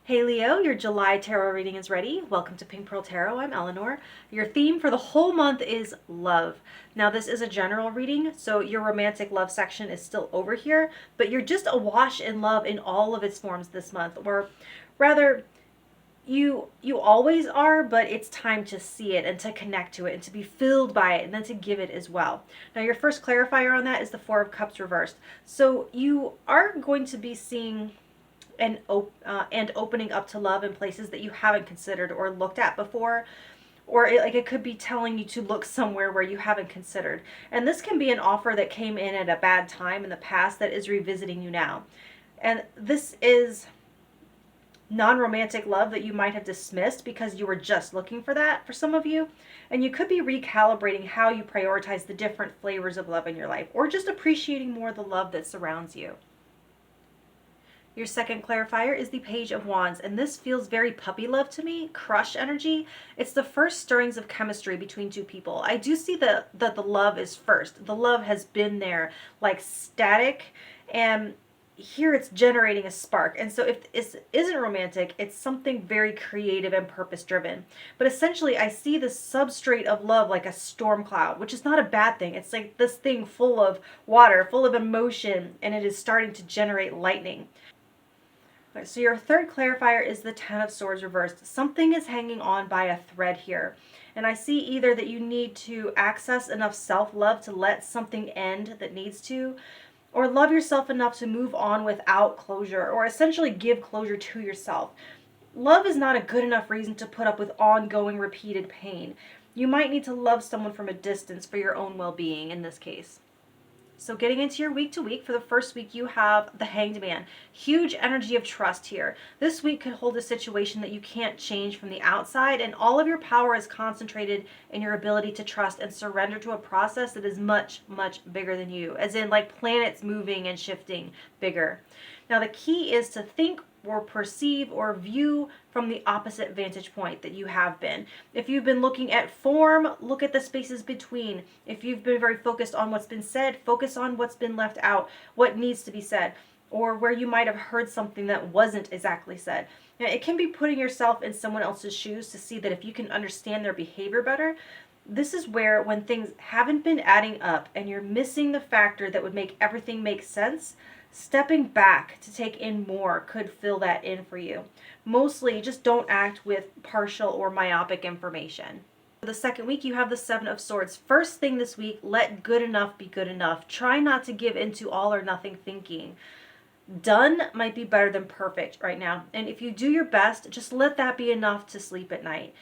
Hey Leo, your July tarot reading is ready. Welcome to Pink Pearl Tarot. I'm Eleanor. Your theme for the whole month is love. Now, this is a general reading, so your romantic love section is still over here, but you're just awash in love in all of its forms this month. Or rather, you always are, but it's time to see it and to connect to it and to be filled by it and then to give it as well. Now, your first clarifier on that is the Four of Cups reversed. So you are going to be seeing and opening up to love in places that you haven't considered or looked at before, or it could be telling you to look somewhere where you haven't considered. And this can be an offer that came in at a bad time in the past that is revisiting you now. And this is non-romantic love that you might have dismissed because you were just looking for that for some of you. And you could be recalibrating how you prioritize the different flavors of love in your life, or just appreciating more the love that surrounds you. Your second clarifier is the Page of Wands, and this feels very puppy love to me, crush energy. It's the first stirrings of chemistry between two people. I do see that the love is first. The love has been there like static, and here it's generating a spark. And so if this isn't romantic, it's something very creative and purpose driven. But essentially, I see the substrate of love like a storm cloud, which is not a bad thing. It's like this thing full of water, full of emotion, and it is starting to generate lightning. So your third clarifier is the Ten of Swords reversed. Something is hanging on by a thread here. And I see either that you need to access enough self-love to let something end that needs to, or love yourself enough to move on without closure, or essentially give closure to yourself. Love is not a good enough reason to put up with ongoing repeated pain. You might need to love someone from a distance for your own well-being in this case. So getting into your week to week, for the first week you have the Hanged Man. Huge energy of trust here. This week could hold a situation that you can't change from the outside, and all of your power is concentrated in your ability to trust and surrender to a process that is much, much bigger than you, as in like planets moving and shifting bigger. Now the key is to think or perceive or view from the opposite vantage point that you have been. If you've been looking at form, look at the spaces between. If you've been very focused on what's been said, focus on what's been left out, what needs to be said, or where you might have heard something that wasn't exactly said. Now, it can be putting yourself in someone else's shoes to see that if you can understand their behavior better. This is where, when things haven't been adding up and you're missing the factor that would make everything make sense, stepping back to take in more could fill that in for you. Mostly, just don't act with partial or myopic information. For the second week, you have the Seven of Swords. First thing this week, let good enough be good enough. Try not to give into all or nothing thinking. Done might be better than perfect right now. And if you do your best, just let that be enough to sleep at night.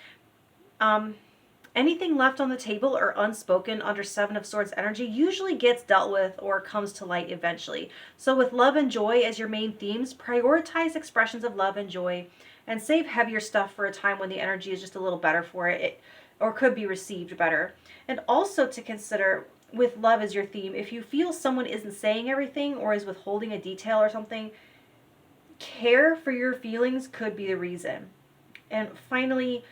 Anything left on the table or unspoken under Seven of Swords energy usually gets dealt with or comes to light eventually. So with love and joy as your main themes, prioritize expressions of love and joy and save heavier stuff for a time when the energy is just a little better for it, or could be received better. And also to consider, with love as your theme, if you feel someone isn't saying everything or is withholding a detail or something, care for your feelings could be the reason. And finally,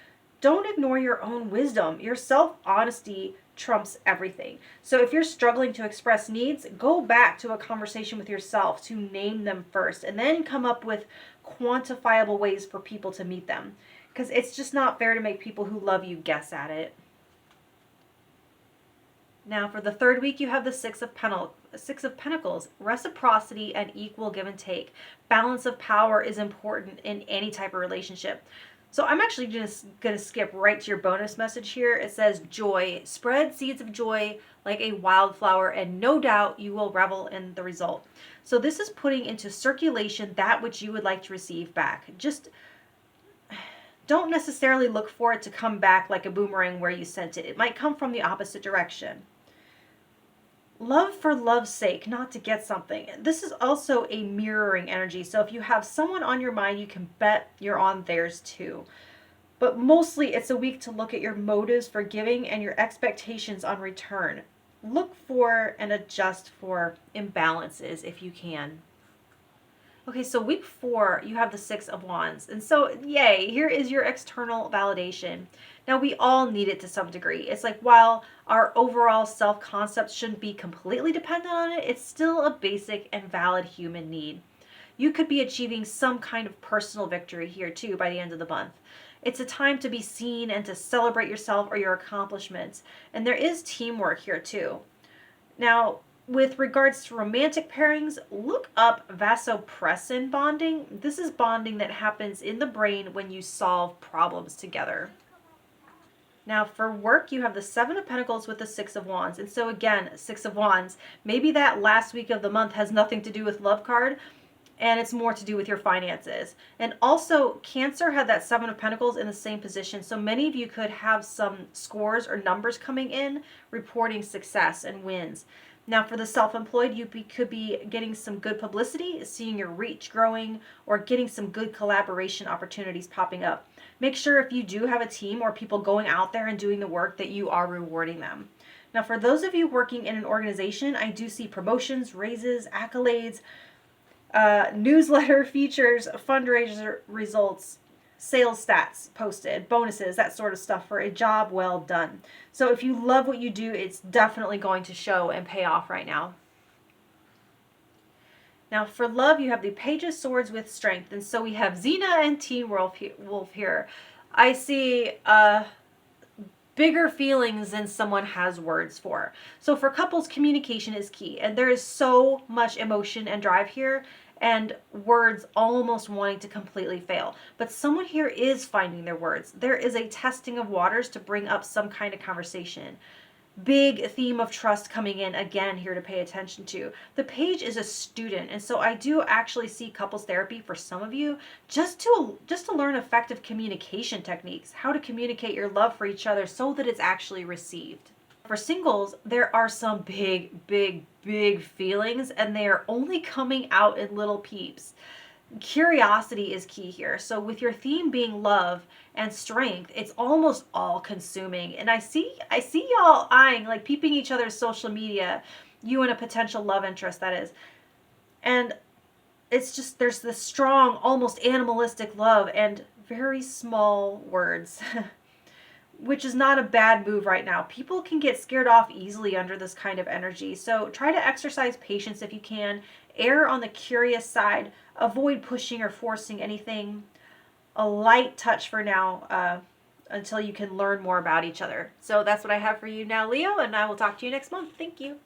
don't ignore your own wisdom. Your self-honesty trumps everything. So if you're struggling to express needs, go back to a conversation with yourself to name them first, and then come up with quantifiable ways for people to meet them. Because it's just not fair to make people who love you guess at it. Now for the third week, you have the Six of Pentacles. Reciprocity and equal give and take. Balance of power is important in any type of relationship. So I'm actually just going to skip right to your bonus message here. It says, joy. Spread seeds of joy like a wildflower, and no doubt you will revel in the result. So this is putting into circulation that which you would like to receive back. Just don't necessarily look for it to come back like a boomerang where you sent it. It might come from the opposite direction. Love for love's sake, not to get something. This is also a mirroring energy. So if you have someone on your mind, you can bet you're on theirs too. But mostly it's a week to look at your motives for giving and your expectations on return. Look for and adjust for imbalances if you can. Okay, so week 4, you have the Six of Wands. And so, yay, here is your external validation. Now, we all need it to some degree. It's like, while our overall self-concept shouldn't be completely dependent on it, it's still a basic and valid human need. You could be achieving some kind of personal victory here too by the end of the month. It's a time to be seen and to celebrate yourself or your accomplishments. And there is teamwork here too. Now, with regards to romantic pairings, look up vasopressin bonding. This is bonding that happens in the brain when you solve problems together. Now, for work, you have the Seven of Pentacles with the Six of Wands. And so, again, Six of Wands, maybe that last week of the month has nothing to do with love card, and it's more to do with your finances. And also, Cancer had that Seven of Pentacles in the same position. So many of you could have some scores or numbers coming in reporting success and wins. Now, for the self-employed, you could be getting some good publicity, seeing your reach growing, or getting some good collaboration opportunities popping up. Make sure if you do have a team or people going out there and doing the work that you are rewarding them. Now, for those of you working in an organization, I do see promotions, raises, accolades, newsletter features, fundraiser results, sales stats posted, bonuses, that sort of stuff for a job well done. So if you love what you do, it's definitely going to show and pay off right now. Now for love, you have the Page of Swords with Strength. And so we have Xena and Teen Wolf here. I see bigger feelings than someone has words for. So for couples, communication is key. And there is so much emotion and drive here, and words almost wanting to completely fail. But someone here is finding their words. There is a testing of waters to bring up some kind of conversation. Big theme of trust coming in again here to pay attention to. The Page is a student, and so I do actually see couples therapy for some of you just to learn effective communication techniques, how to communicate your love for each other so that it's actually received. For singles, there are some big feelings, and they are only coming out in little peeps. Curiosity is key here. So with your theme being love and strength, it's almost all consuming. And I see y'all eyeing, like peeping each other's social media, you and a potential love interest, that is. And it's just, there's this strong, almost animalistic love and very small words. Which is not a bad move right now. People can get scared off easily under this kind of energy. So try to exercise patience if you can. Err on the curious side. Avoid pushing or forcing anything. A light touch for now until you can learn more about each other. So that's what I have for you now, Leo, and I will talk to you next month. Thank you.